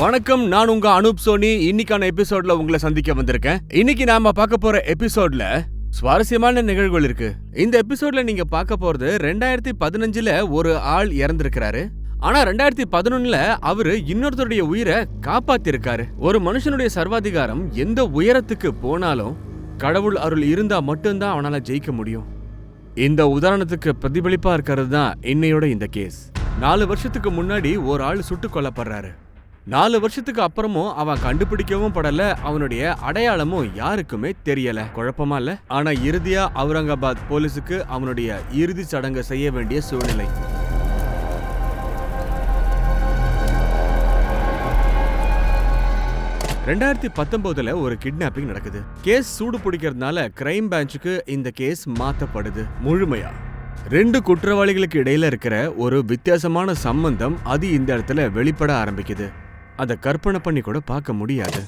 வணக்கம், நான் உங்க அனூப் சோனி. இன்னைக்கான எபிசோட்ல உங்களை சந்திக்க வந்திருக்கேன். இன்னைக்கு நாம பார்க்க போற எபிசோட்ல சுவாரஸ்யமான நிகழ்வுகள் இருக்கு. இந்த எபிசோட்ல நீங்க பார்க்க போறது 2015ல ஒரு ஆள் இறந்திருக்கிறாரு. ஆனா 2011ல அவரு இன்னொருத்தருடைய உயிரை காப்பாத்திருக்காரு. ஒரு மனுஷனுடைய சர்வாதிகாரம் எந்த உயரத்துக்கு போனாலும் கடவுள் அருள் இருந்தா மட்டும்தான் அவனால ஜெயிக்க முடியும். இந்த உதாரணத்துக்கு பிரதிபலிப்பா இருக்கிறது தான் இன்னையோட இந்த கேஸ். 4 வருஷத்துக்கு முன்னாடி ஒரு ஆள் சுட்டுக் கொல்லப்படுறாரு. 4 வருஷத்துக்கு அப்புறமும் அவன் கண்டுபிடிக்கவும் படல, அவனுடைய அடையாளமும் யாருக்குமே தெரியல. குழப்பமா இல்ல? ஆனா இறுதியா அவுரங்காபாத் போலீஸுக்கு அவனுடைய இறுதி சடங்கு செய்ய வேண்டிய சூழ்நிலை. ரெண்டாயிரத்தி 19ல ஒரு கிட்னாப்பிங் நடக்குது. கேஸ் சூடு பிடிக்கிறதுனால கிரைம் பிரான்ச்சுக்கு இந்த கேஸ் மாத்தப்படுது முழுமையா. 2 குற்றவாளிகளுக்கு இடையில இருக்கிற ஒரு வித்தியாசமான சம்பந்தம் அது இந்த இடத்துல வெளிப்பட ஆரம்பிக்குது. அதை கற்பனை பண்ணி கூட பார்க்க முடியாது.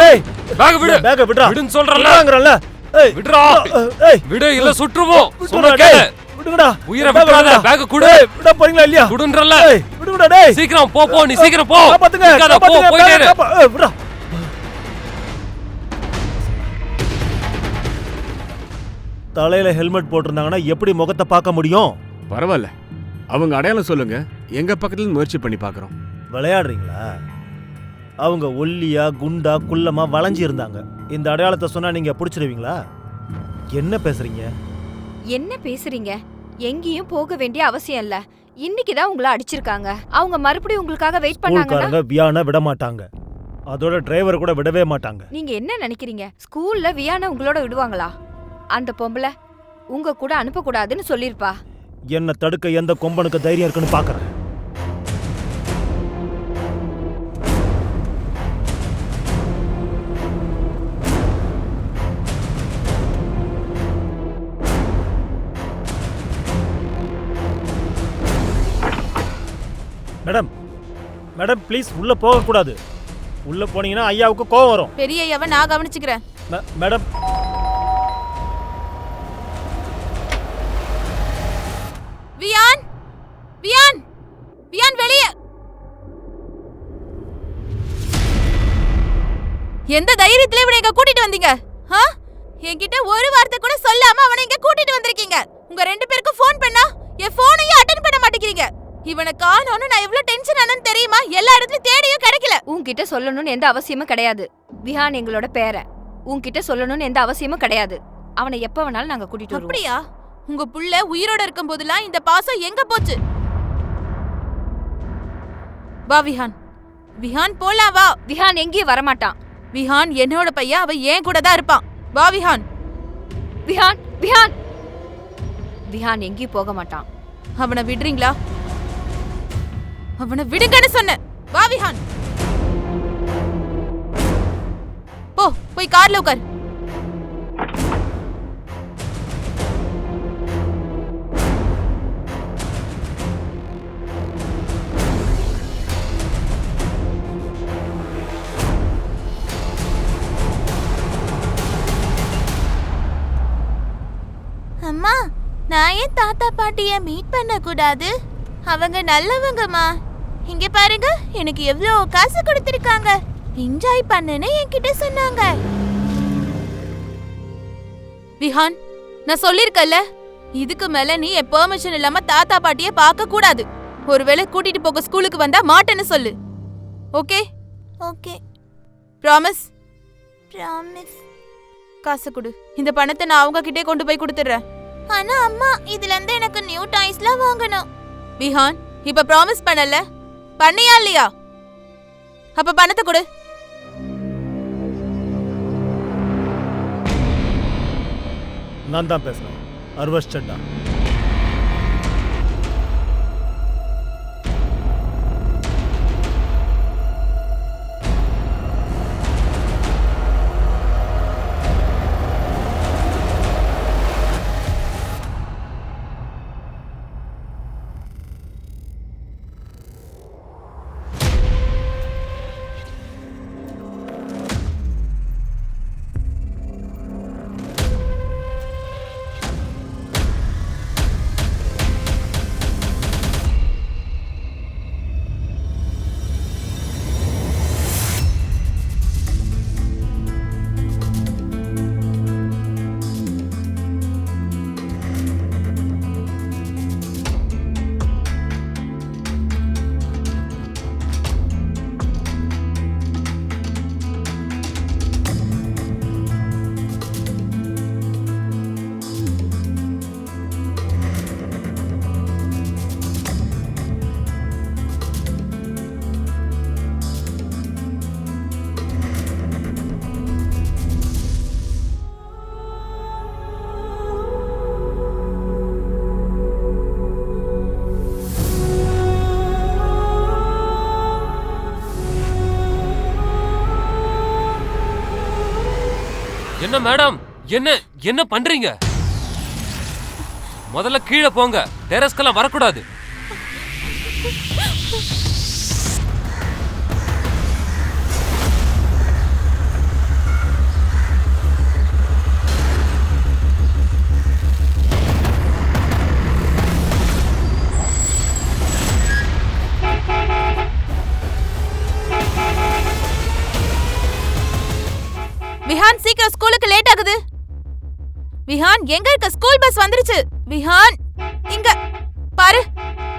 ஏய் பேக் விடு. பேக் விடுடா. விடுன்னு சொல்றல. ஏய் விடுடா. ஏய் விடு இல்ல சுற்றுவோம். சொன்னா கேளு. விடுங்கடா. உயிரை விட்டுறாத. பேக் குடு. விட போறீங்களா இல்லையா? குடுன்றல. ஏய் விடுங்கடா டேய். சீக்கிரம் போ போ, நீ சீக்கிரம் போ. காப்பாத்துங்க. போ போயிட்டே இரு. ஏய் விடுடா. தலையில ஹெல்மெட் போட்டிருந்தாங்கன்னா எப்படி முகத்தை பார்க்க முடியும்? பரவாயில்ல, அவங்க அடையாளம் சொல்லுங்க, எங்க பக்கத்துல முயற்சி பண்ணி பார்க்கறோம். விளையாடுறீங்களா? அவங்க ஒல்லியா குண்டா குள்ளமா வளைஞ்சி இருந்தாங்க. இந்த அடையாளத்தை சொன்னா நீங்க பிடிச்சிருவீங்களா? என்ன பேசுறீங்க? என்ன பேசுறீங்க? எங்கேயும் போக வேண்டிய அவசியம் இல்ல. இன்னைக்குதான் உங்களை அடிச்சிருக்காங்க. அவங்க மறுபடியும் உங்களுக்காக வெயிட் பண்ணாங்கன்னா ஸ்கூல்காரங்க வியானா விட மாட்டாங்க. அதோட டிரைவர் கூட விடவே மாட்டாங்க. நீங்க என்ன நினைக்கிறீங்க? ஸ்கூல்ல வியானா உங்களோட விடுவாங்களா? அந்த பொம்பளை உங்க கூட அனுப்ப கூடாதுன்னு சொல்லிருப்பா. என்ன தடுக்க எந்த கொம்பனுக்கு தைரியம் இருக்குன்னு பாக்குறேன். மேடம் மேடம் ப்ளீஸ் உள்ள போக கூடாது. உள்ள போனீங்கன்னா ஐயாவுக்கு கோவம் வரும். பெரிய ஐயாவை நான் கவனிச்சுக்கிறேன். மேடம் வியான் வியான் வியான் வெளியே. எந்த தைரியத்துல இவனை இங்க கூட்டிட்டு வந்தீங்க? என்கிட்ட ஒரு வார்த்தை கூட சொல்லாம அவனை இங்க கூட்டிட்டு வந்திருக்கீங்க. உங்க 2 பேருக்கும் ஃபோன் பண்ணா என் போனையும் அட்டெண்ட் பண்ண மாட்டேங்கிறீங்க. இவனை காணோன்னு நான் எவ்வளவு டென்ஷன் ஆனேன்னு தெரியுமா? எல்லா இடத்துலயும் தேடியும் கிடைக்கல. உன்கிட்ட சொல்லணும்னு எந்த அவசியமும் கிடையாது. விஹான் எங்களோட பேரன். உன்கிட்ட சொல்லணும்னு எந்த அவசியமும் கிடையாது. அவனை எப்ப வேணாலும் நாங்க கூட்டிட்டு வருவோம். அப்படியா? உங்க புள்ள உயிரோட இருக்கும் போதெல்லாம் இந்த பாசம் எங்க போச்சு? வா விஹான். விஹான் போலாம் வா. விஹான் எங்கேயும் வரமாட்டான். விஹான் என்னோட பையன், அவன் ஏன் கூட தான் இருப்பான். வா விஹான். விஹான் விஹான் விஹான் எங்கேயும் போக மாட்டான். அவனை விடுறீங்களா? அவனை விடுங்கன்னு சொன்ன. வா விஹான். போ போய் கார்ல உட்கார். அம்மா, நான் ஏன் தாத்தா பாட்டிய மீட் பண்ண கூடாது? அவங்க நல்லவங்கம்மா. இங்க பாருங்க, எனக்கு எவ்வளோ காசு கொடுத்திருக்காங்க. என்ஜாய் பண்ணுன்னு என்கிட்ட சொன்னாங்க. விஹான், நான் சொல்லிருக்கல, இதுக்கு மேல நீ என் பெர்மிஷன் இல்லாம தாத்தா பாட்டிய பார்க்க கூடாது. ஒருவேளை கூட்டிட்டு போக ஸ்கூலுக்கு வந்தா மாட்டேன்னு சொல்லு. ஓகே? ஓகே. ப்ராமிஸ்? ப்ராமிஸ். காசு கொடு. இந்த பணத்தை நான் அவங்க கிட்டே கொண்டு போய் கொடுத்துறேன். ஆனா அம்மா, இதுல இருந்து எனக்கு நியூ டாய்ஸ்லாம் வாங்கணும். விஹான், இப்ப ப்ராமிஸ் பண்ணல, பண்ணியா இல்லையா? அப்ப பணத்தை கொடு. நான் தான் பேசுறேன். அர்வஷ் சட்டா. என்ன மேடம், என்ன என்ன பண்றீங்க? முதல்ல கீழே போங்க, டெரஸ்க்கெல்லாம் வரக்கூடாது. விஹான், சீக்கிரம், ஸ்கூலுக்கு லேட் ஆகுது. விஹான், எங்க இருக்க? ஸ்கூல் பஸ் வந்துருச்சு. விஹான், இங்க பாரு,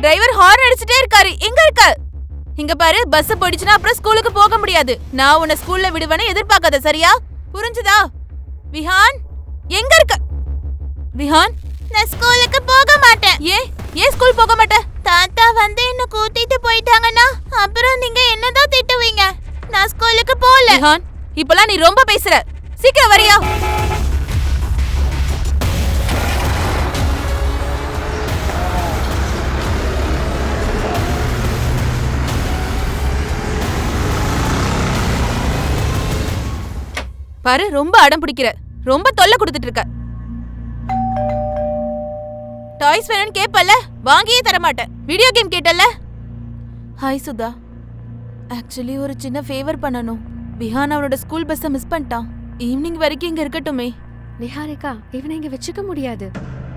டிரைவர் ஹார்ன் அடிச்சிட்டே இருக்காரு. எங்க இருக்க? இங்க பாரு, பஸ் போயிடுச்சுனா அப்புறம் ஸ்கூலுக்கு போக முடியாது. நான் உன்னை ஸ்கூல்ல விடுவேன்னு எதிர்பார்க்காத, சரியா? புரிஞ்சுதா? விஹான், எங்க இருக்க? விஹான், நான் ஸ்கூலுக்கு போக மாட்டேன். ஏன் ஸ்கூல் போக மாட்டே? தாத்தா வந்து என்ன கூட்டிட்டு போயிட்டாங்கன்னா அப்புறம் நீங்க என்னதான் திட்டுவீங்க. நான் ஸ்கூலுக்கு போகல. விஹான், இப்பலாம் நீ ரொம்ப பேசுற. சீக்கிரம் வரியா? பாரு, ரொம்ப அடம் பிடிக்கிற, ரொம்ப தொல்லை கொடுத்துட்டு இருக்க. டாய்ஸ் வேணும்னு கேப்பல்ல, வாங்கியே தர மாட்டேன். வீடியோ கேம் கேட்டல்ல. ஹாய் சுதா, ஆக்சுவலி ஒரு சின்ன ஃபேவர் பண்ணணும். விஹான் அவனோட ஸ்கூல் பஸ்ஸை மிஸ் பண்ணிட்டான். ஈவினிங் வரைக்கும் இங்க இருக்கட்டுமே? நிஹாரிகா, இவனை இங்க வச்சுக்க முடியாது.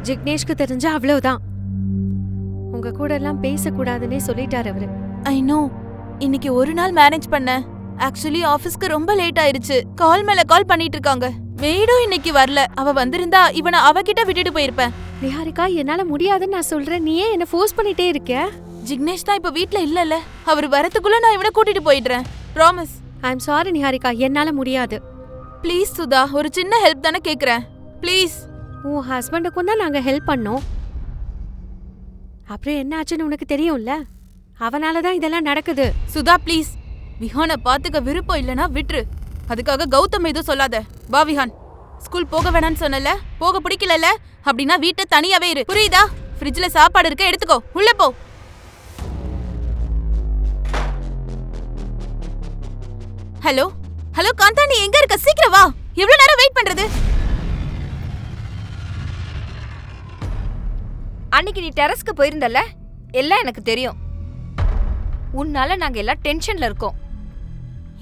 ஜிக்னேஷ்க்கு தெரிஞ்சா அவ்வளவுதான். உங்க கூட எல்லாம் பேசக்கூடாதுன்னே சொல்லிட்டாரு அவரு. ஐ நோ, இன்னைக்கு ஒரு நாள் மேனேஜ் பண்ண. ஆக்சுவலி ஆபீஸ்க்கு ரொம்ப லேட் ஆயிருச்சு. கால் மேல கால் பண்ணிட்டு இருக்காங்க. மேடும் இன்னைக்கு வரல. அவ வந்திருந்தா இவனை அவகிட்ட விட்டுட்டு போயிருப்பேன். நிஹாரிகா, என்னால முடியாதுன்னு நான் சொல்றேன். நீ ஏன் என்ன ஃபோர்ஸ் பண்ணிட்டே இருக்க? ஜிக்னேஷ் தான் இப்ப வீட்ல இல்லல்ல. அவர் வரதுக்குள்ள நான் இவனை கூட்டிட்டு போயிடுறேன். Promise. I am sorry Niharika, என்னால முடியாது. ப்ளீஸ் சுதா, ஒரு சின்ன ஹெல்ப் தானே கேக்குறேன். ப்ளீஸ். உன் ஹஸ்பண்டுக்கும் தான் நாங்க ஹெல்ப் பண்ணோம். அப்புறம் என்ன ஆச்சுன்னு உனக்கு தெரியும்ல. அவனால தான் இதெல்லாம் நடக்குது. சுதா ப்ளீஸ், விஹானை பாத்துக்க விருப்பம் இல்லனா விட்டுரு. அதுக்காக கௌதம் எதுவும் சொல்லாத. வா விஹான், ஸ்கூல் போக வேணான்னு சொன்னல, போக பிடிக்கலல்ல, அப்படின்னா வீட்டை தனியாவே இரு, புரியுதா? ஃப்ரிட்ஜ்ல சாப்பாடு இருக்க, எடுத்துக்கோ, உள்ள போ. ஹலோ ஹலோ காந்தா, நீ எங்க இருக்க? சீக்கிரம் வா. எவ்வளவு நேரம் வெயிட் பண்றது? அன்னைக்கு நீ டெரஸ்க்கு போயிருந்தல்ல, எல்லாம் எனக்கு தெரியும். உன்னால நாங்க எல்லாம் டென்ஷன்ல இருக்கோம்.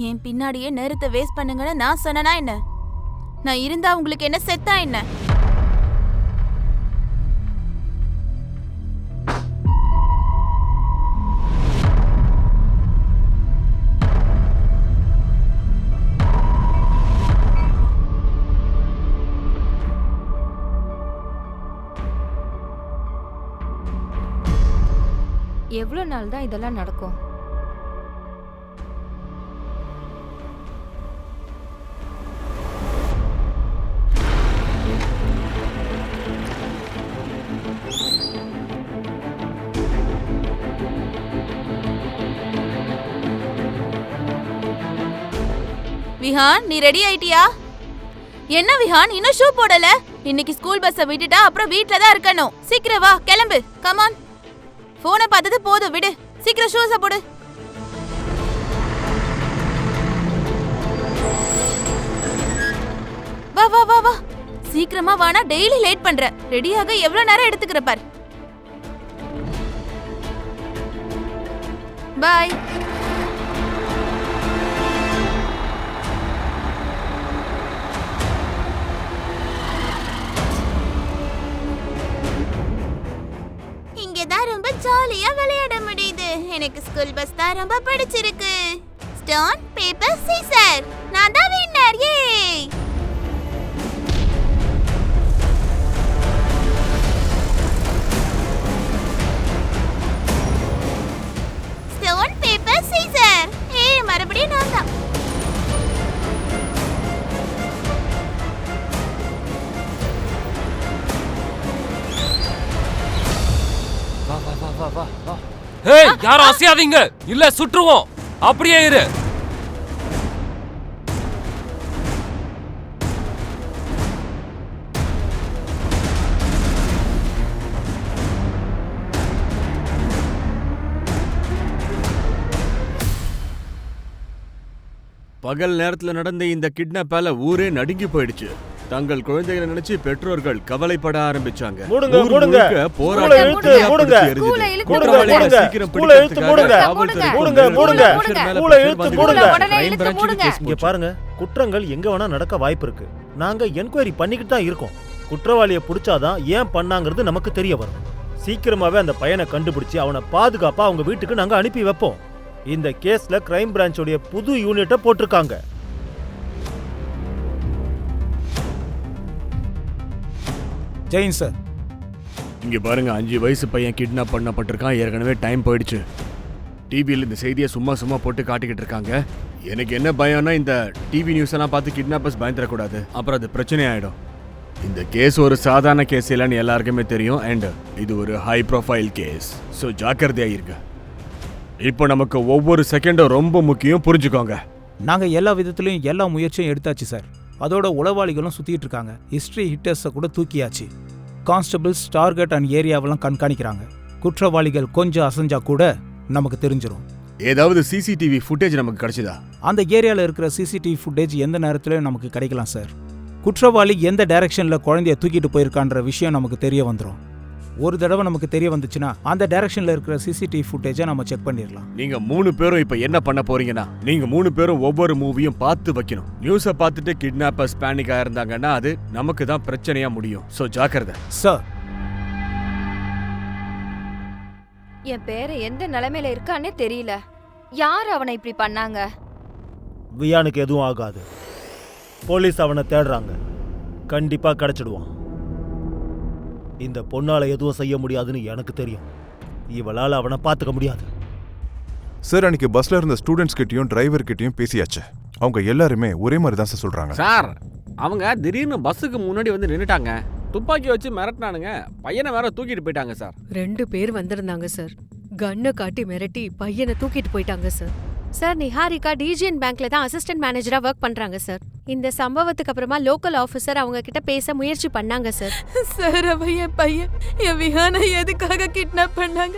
என் பின்னாடியே நேரத்தை வேஸ்ட் பண்ணுங்கன்னு நான் சொன்னனா என்ன? நான் இருந்தா உங்களுக்கு என்ன, செத்தா என்ன? எவ்வளவு நாள் தான் இதெல்லாம் நடக்கும்? விஹான், நீ ரெடி ஆயிட்டியா? என்ன விஹான், இன்னும் ஷூ போடல? இன்னைக்கு ஸ்கூல் பஸ்ஸை விட்டுட்டா அப்புறம் வீட்ல தான் இருக்கணும். சீக்கிரம் வா, கிளம்பு. கமான். போனை பார்த்தது போதும், விடு. சீக்கிரம் ஷூஸை போடு. வா வா வா வா, சீக்கிரமா வானா, டெய்லி லேட் பண்ற. ரெடியாக எவ்வளவு நேரம் எடுத்துக்கிற பார். பாய். இங்கதான் ரொம்ப ஜாலியா விளையாட முடியுது. எனக்கு ஸ்கூல் பஸ் தான் ரொம்ப பிடிச்சிருக்கு. ஸ்டோன் பேப்பர் சீசர், நான் தான் வின்னர். ஏ ஸ்டோன் பேப்பர் சீசர். மறுபடியும் நான் தான். வா வா வா வா வா வா. ஏய், யாரும் அசையாதீங்க, இல்ல சுற்றுவோம். அப்படியே இரு. பகல் நேரத்துல நடந்த இந்த கிட்னாப்பால ஊரே நடுங்கி போயிடுச்சு. தங்கள் குழந்தைகளை நினைச்சு பெற்றோர்கள் கவலைப்பட ஆரம்பிச்சாங்க. மூடுங்க, ஊர் மூடுங்க. முழுக்க போராட்டம் ஸ்கூலை இழுத்து தீயா மூடுங்க. பிடிச்சு எரிஞ்சுது. ஸ்கூலை இழுத்து குற்றவாளிகளை மூடுங்க. சீக்கிரம் ஸ்கூலை இழுத்து பிடிக்கிறதுக்காக மூடுங்க. காவல்துறை மூடுங்க, கொண்டு மூடுங்க. pressure மேல ஸ்கூலை pressure இழுத்து வந்துகிட்டே மூடுங்க. இருக்கு. உடனே Crime இழுத்து branch க்கு மூடுங்க. case இங்க போச்சு. பாருங்க, குற்றங்கள் எங்க வேணா நடக்க வாய்ப்பு இருக்கு. நாங்க என்கொயரி பண்ணிக்கிட்டு தான் இருக்கோம். குற்றவாளியை பிடிச்சாதான் ஏன் பண்ணாங்கிறது நமக்கு தெரிய வரும். சீக்கிரமாவே அந்த பையனை கண்டுபிடிச்சு அவனை பாதுகாப்பா அவங்க வீட்டுக்கு நாங்க அனுப்பி வைப்போம். இந்த கேஸ்ல கிரைம் பிரான்ச்சோட புது யூனிட்டை போட்டிருக்காங்க. ஜெயின் சார். இங்க பாருங்க, 5 வயசு பையன் கிட்னாப் பண்ணப்பட்டிருக்கான். ஏற்கனவே டைம் போயிடுச்சு. டிவியில் இந்த செய்தியை சும்மா சும்மா போட்டு காட்டிக்கிட்டு இருக்காங்க. எனக்கு என்ன பயம்னா, இந்த டிவி நியூஸ் எல்லாம் பார்த்து கிட்னாப்பர்ஸ் பயந்துடக்கூடாது. அப்புறம் அது பிரச்சனை ஆயிடும். இந்த கேஸ் ஒரு சாதாரண கேஸ் இல்லைன்னு எல்லாருக்குமே தெரியும். அண்ட் இது ஒரு ஹை ப்ரொஃபைல் கேஸ். ஸோ ஜாக்கிரதையா இருங்க. இப்போ நமக்கு ஒவ்வொரு செகண்டும் ரொம்ப முக்கியம், புரிஞ்சுக்கோங்க. நாங்கள் எல்லா விதத்துலையும் எல்லா முயற்சியும் எடுத்தாச்சு சார். அதோட உளவாளிகளும் சுற்றிட்டு இருக்காங்க. ஹிஸ்ட்ரி ஹிட்டர்ஸை கூட தூக்கியாச்சு. கான்ஸ்டபிள்ஸ் டார்கெட் அண்ட் ஏரியாவெல்லாம் கண்காணிக்கிறாங்க. குற்றவாளிகள் கொஞ்சம் அசைஞ்சா கூட நமக்கு தெரிஞ்சிடும். ஏதாவது சிசிடிவி ஃபுட்டேஜ் நமக்கு கிடைச்சதா? அந்த ஏரியாவில் இருக்கிற சிசிடிவி ஃபுட்டேஜ் எந்த நேரத்துலையும் நமக்கு கிடைக்கலாம் சார். குற்றவாளி எந்த டைரக்ஷனில் குழந்தைய தூக்கிட்டு போயிருக்கான்ற விஷயம் நமக்கு தெரிய வந்துடும். ஒரு தடவை நமக்கு தெரிய வந்துச்சுன்னா அந்த டைரக்ஷனில் இருக்கிற சிசிடிவி ஃபுட்டேஜை நம்ம செக் பண்ணிடலாம். நீங்க 3 பேரும் இப்ப என்ன பண்ண போறீங்கன்னா, நீங்க 3 பேரும் ஒவ்வொரு மூவியும் பார்த்து வைக்கணும். நியூஸை பார்த்துட்டு கிட்னாப்பர்ஸ் பேனிக் ஆயிருந்தாங்கன்னா அது நமக்கு தான் பிரச்சனையா முடியும். ஸோ ஜாக்கிரதை. சார். என் பேரை எந்த நிலைமையில இருக்கானே தெரியல. யார் அவனை இப்படி பண்ணாங்க? வியானுக்கு எதுவும் ஆகாது. போலீஸ் அவனை தேடுறாங்க. கண்டிப்பா கிடைச்சிடுவான். இந்த பொண்ணால எதுவும் செய்ய முடியாதுன்னு எனக்கு தெரியும். இவளால அவனை பார்த்துக்க முடியாது. சார், அன்னைக்கு பஸ்ல இருந்த ஸ்டூடெண்ட்ஸ் கிட்டயும் டிரைவர் கிட்டயும் பேசியாச்சு. அவங்க எல்லாருமே ஒரே மாதிரி தான் சார் சொல்றாங்க. சார், அவங்க திடீர்னு பஸ்ஸுக்கு முன்னாடி வந்து நின்னுட்டாங்க. துப்பாக்கி வச்சு மிரட்டினானுங்க. பையனை வேற தூக்கிட்டு போயிட்டாங்க சார். 2 பேர் வந்திருந்தாங்க சார். கண்ணை காட்டி மிரட்டி பையனை தூக்கிட்டு போயிட்டாங்க சார். சார், நிஹாரிகா டிஜிஎன் பேங்க்ல தான் அசிஸ்டன்ட் மேனேஜரா ஒர்க் பண்றாங்க சார். இந்த சம்பவத்துக்கு அப்புறமா லோக்கல் ஆஃபீஸர் அவங்க கிட்ட பேச முயற்சி பண்ணாங்க சார். சார், அவ என் பையன் என் விஹானை எதுக்காக கிட்னாப் பண்ணாங்க?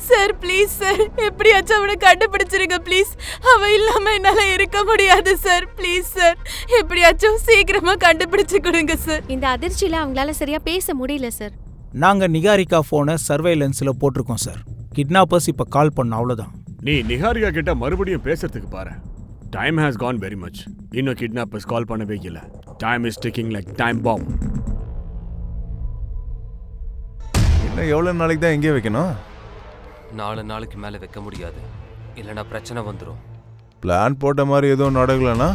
சார் ப்ளீஸ் சார், எப்படியாச்சும் அவனை கண்டுபிடிச்சிருங்க ப்ளீஸ். அவ இல்லாம என்னால இருக்க முடியாது சார். ப்ளீஸ் சார், எப்படியாச்சும் சீக்கிரமா கண்டுபிடிச்சு கொடுங்க சார். இந்த அதிர்ச்சியில அவங்களால சரியா பேச முடியல சார். நாங்கள் நிகாரிகா ஃபோனை சர்வைலன்ஸில் போட்டிருக்கோம் சார். கிட்னாப்பர்ஸ் இப்போ கால் பண்ண அவ்வளோதான். நீ நிஹாரிகா கிட்ட மறுபடியும் பேசுறதுக்கு பாரு. Time has gone very much. இன்னும் கிட்னாப்பர்ஸ் கால் பண்ணவே இல்லை. Time is ticking like time bomb. இன்னும் எவ்வளவு நாளைக்கு தான் எங்கே வைக்கணும்? 4 நாளைக்கு மேலே வைக்க முடியாது, இல்லைன்னா பிரச்சனை வந்துடும். பிளான் போட்ட மாதிரி எதுவும் நடக்கலனா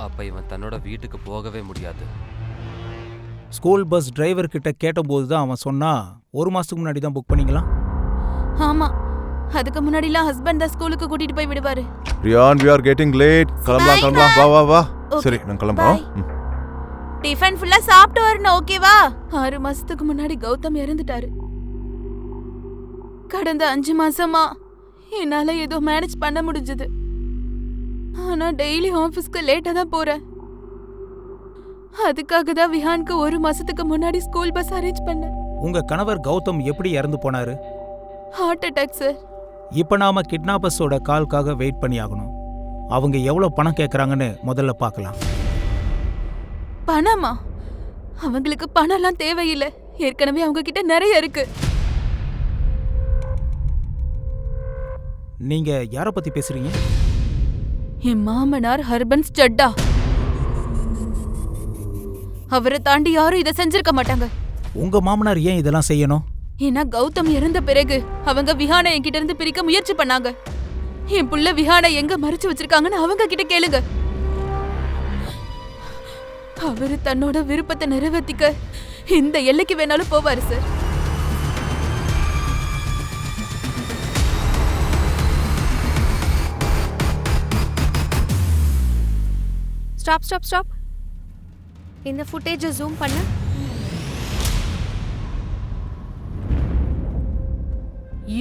அப்ப இவன் தன்னோட வீட்டுக்கு போகவே முடியாது. ஸ்கூல் பஸ் டிரைவர் கிட்ட கேட்டபோது தான் அவன் சொன்னா 1 மாசத்துக்கு முன்னாடி தான் புக் பண்ணிக்கலாம். ஆமா, அதுக்கு முன்னாடிலாம் ஹஸ்பண்ட் தான் ஸ்கூலுக்கு கூட்டிட்டு போய் விடுவாரு. Ryan, we are getting late. கிளம்பலாம். வா வா வா. சரி, நான் கிளம்புறோம். டிஃபன் ஃபுல்லா சாப்பிட்டு வரணும், ஓகேவா? 6 மாசத்துக்கு முன்னாடி கௌதம் இறந்துட்டாரு. கடந்த 5 மாசமா என்னால ஏதோ மேனேஜ் பண்ண முடிஞ்சது. ஆனா டெய்லி ஆபீஸ்க்கு லேட்டா தான் போறேன். அதுக்காக தான் விஹானுக்கு 1 மாசத்துக்கு முன்னாடி ஸ்கூல் பஸ் அரேஞ்ச் பண்ணேன். உங்க கணவர் கௌதம் எப்படி இறந்து போனாரு? Heart attack sir. இப்போ நாம கிட்னாப்பர்ஸோட கால்காக வெயிட் பண்ணி ஆகணும். அவங்க எவ்வளவு பணம் கேட்குறாங்கன்னு முதல்ல பார்க்கலாம். பணமா? அவங்களுக்கு பணம்லாம் தேவையில்லை, ஏற்கனவே அவங்க கிட்ட நிறைய இருக்கு. நீங்க யார பத்தி பேசுறீங்க? என் மாமனார் ஹர்பன்ஸ் சட்டா. அவரை தாண்டி யாரும் இதை செஞ்சிருக்க மாட்டாங்க. உங்க மாமனார் ஏன் இதெல்லாம் செய்யணும்? ஏன்னா கௌதம் இறந்த பிறகு அவங்க விஹானை என்கிட்ட இருந்து பிரிக்க முயற்சி பண்ணாங்க. என் புள்ள விஹானை எங்க மறைச்சு வச்சிருக்காங்கன்னு அவங்க கிட்ட கேளுங்க. அவரு தன்னோட விருப்பத்தை நிறைவேற்றிக்க இந்த எல்லைக்கு வேணாலும் போவாரு சார். Stop stop stop. இந்த ஃபுட்டேஜை ஜூம் பண்ண.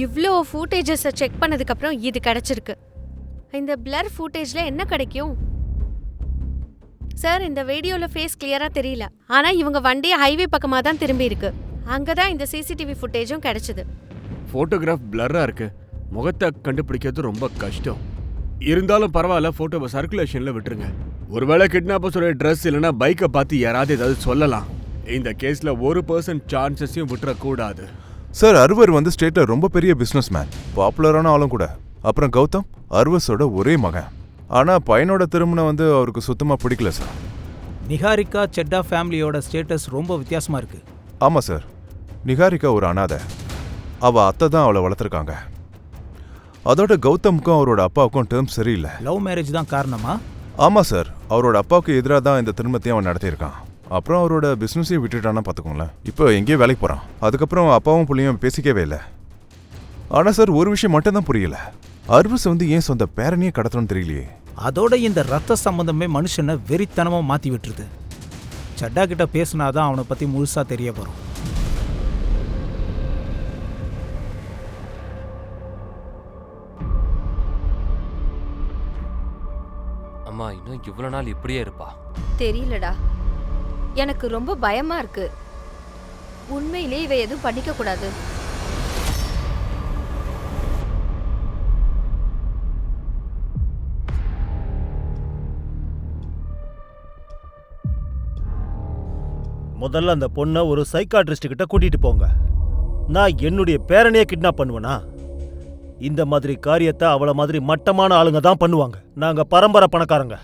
இவ்ளோ ஃபுட்டேஜஸை செக் பண்ணதுக்கு அப்புறம் இது கிடைச்சிருக்கு. இந்த பிளர் ஃபுட்டேஜ்ல என்ன கிடைக்கும்? சார், இந்த வீடியோல ஃபேஸ் கிளியரா தெரியல. ஆனா இவங்க வண்டி ஹைவே பக்கமா தான் திரும்பி இருக்கு. அங்கதான் இந்த சிசிடிவி ஃபுட்டேஜும் கிடைச்சது. போட்டோகிராஃப் பிளர்ரா இருக்கு. முகத்தை கண்டுபிடிக்கிறது ரொம்ப கஷ்டம். இருந்தாலும் பரவாயில்ல, போட்டோவை சர்க்குலேஷன்ல விட்டுருங்க. ஒருவேளை கிட்னாப்பர்ஸோட ட்ரெஸ் இல்லைன்னா பைக்கை பார்த்து யாராவது ஏதாவது சொல்லலாம். இந்த கேஸ்ல 1% சான்சஸையும் விட்டுறக்கூடாது. சார், அர்வர் வந்து ஸ்டேட்ல ரொம்ப பெரிய பிசினஸ் மேன், பாப்புலரான ஆளும் கூட. அப்புறம் கௌதம் அர்வஸோட ஒரே மகன். ஆனா பையனோட திருமணம் வந்து அவருக்கு சுத்தமா பிடிக்கல சார். நிகாரிகா செட்டா ஃபேமிலியோட ஸ்டேட்டஸ் ரொம்ப வித்தியாசமா இருக்கு. ஆமா சார், நிகாரிகா ஒரு அனாதை. அவ அத்தை தான் அவளை வளர்த்துருக்காங்க. அதோட கௌதமுக்கும் அவரோட அப்பாவுக்கும் டேர்ம்ஸ் சரியில்லை. லவ் மேரேஜ் தான் காரணமா? ஆமா சார், அவரோட அப்பாவுக்கு எதிராக தான் இந்த திருமணத்தையும் அவன் நடத்தியிருக்கான். அப்புறம் அவரோட பிஸ்னஸையும் விட்டுட்டானா பார்த்துக்கோங்களேன். இப்போ எங்கேயோ வேலைக்கு போகிறான். அதுக்கப்புறம் அப்பாவும் பிள்ளையும் பேசிக்கவே இல்லை. ஆனால் சார், ஒரு விஷயம் மட்டும் தான் புரியல. அர்வஸ் வந்து ஏன் சொந்த பேரனையே கடத்தணும்னு தெரியலையே. அதோட இந்த ரத்த சம்பந்தமே மனுஷனை வெறித்தனமா மாத்தி விட்டுருது. சட்டா கிட்ட பேசினாதான் அவனை பத்தி முழுசா தெரிய வரும். அம்மா இன்னும் இவ்வளவு நாள் இப்படியே இருப்பா? தெரியலடா, எனக்கு ரொம்ப பயமா இருக்கு. உண்மையிலே இவ எதுவும் பண்ணிக்க கூடாது. முதல்ல அந்த பொண்ணை ஒரு சைக்காட்ரிஸ்ட் கிட்ட கூட்டிட்டு போங்க. நான் என்னுடைய பேரனையே கிட்னாப் பண்ணுவேனா? இந்த மாதிரி காரியத்தை அவளை மாதிரி மட்டமான ஆளுங்க தான் பண்ணுவாங்க. நாங்க பரம்பரை பணக்காரங்க.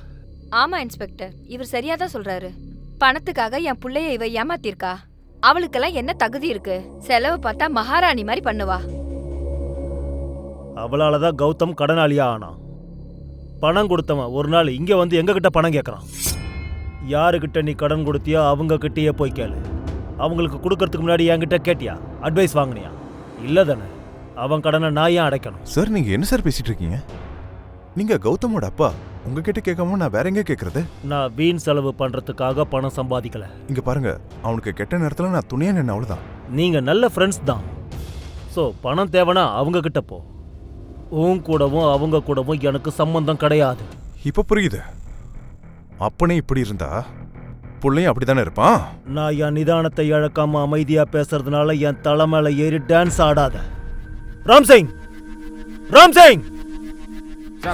ஆமா இன்ஸ்பெக்டர், இவர் சரியாதான் சொல்றாரு. பணத்துக்காக என் புள்ளைய இவ ஏமாத்திருக்கா. அவளுக்கெல்லாம் என்ன தகுதி இருக்கு? செலவு பார்த்தா மகாராணி மாதிரி பண்ணுவா. அவளாலதான் கௌதம் கடனாளியா ஆனான். பணம் கொடுத்தவன் ஒரு நாள் இங்க வந்து எங்க கிட்ட பணம் கேட்கறான். யாருக்கிட்ட நீ கடன் கொடுத்தியோ அவங்க கிட்டயே போய் கேளு. அவங்களுக்கு கொடுக்கறதுக்கு முன்னாடி என்கிட்ட கேட்டியா? அட்வைஸ் வாங்கினியா? இல்ல தானே. அவன் கடனை நான் ஏன் அடைக்கணும்? சார், நீங்க என்ன சார் பேசிட்டு இருக்கீங்க? நீங்க கௌதமோட அப்பா. உங்ககிட்ட கேட்காம நான் வேற எங்க கேட்கறது? நான் வீண் செலவு பண்றதுக்காக பணம் சம்பாதிக்கல. இங்க பாருங்க, அவனுக்கு கெட்ட நேரத்துல நான் துணியா நின்ன அவ்வளவுதான். நீங்க நல்ல ஃப்ரெண்ட்ஸ் தான். ஸோ பணம் தேவைன்னா அவங்க கிட்ட போ. உன் கூடவும் அவங்க கூடவும் எனக்கு சம்பந்தம் கிடையாது. இப்ப புரியுது. அப்பனே இப்படி இருந்தா புள்ளையும் அப்படித்தானே இருப்பான். நான் என் நிதானத்தை இழக்காம அமைதியா பேசுறதுனால என் தலை மேல ஏறி டான்ஸ் ஆடாத. ராம்சிங், ராம்சிங்,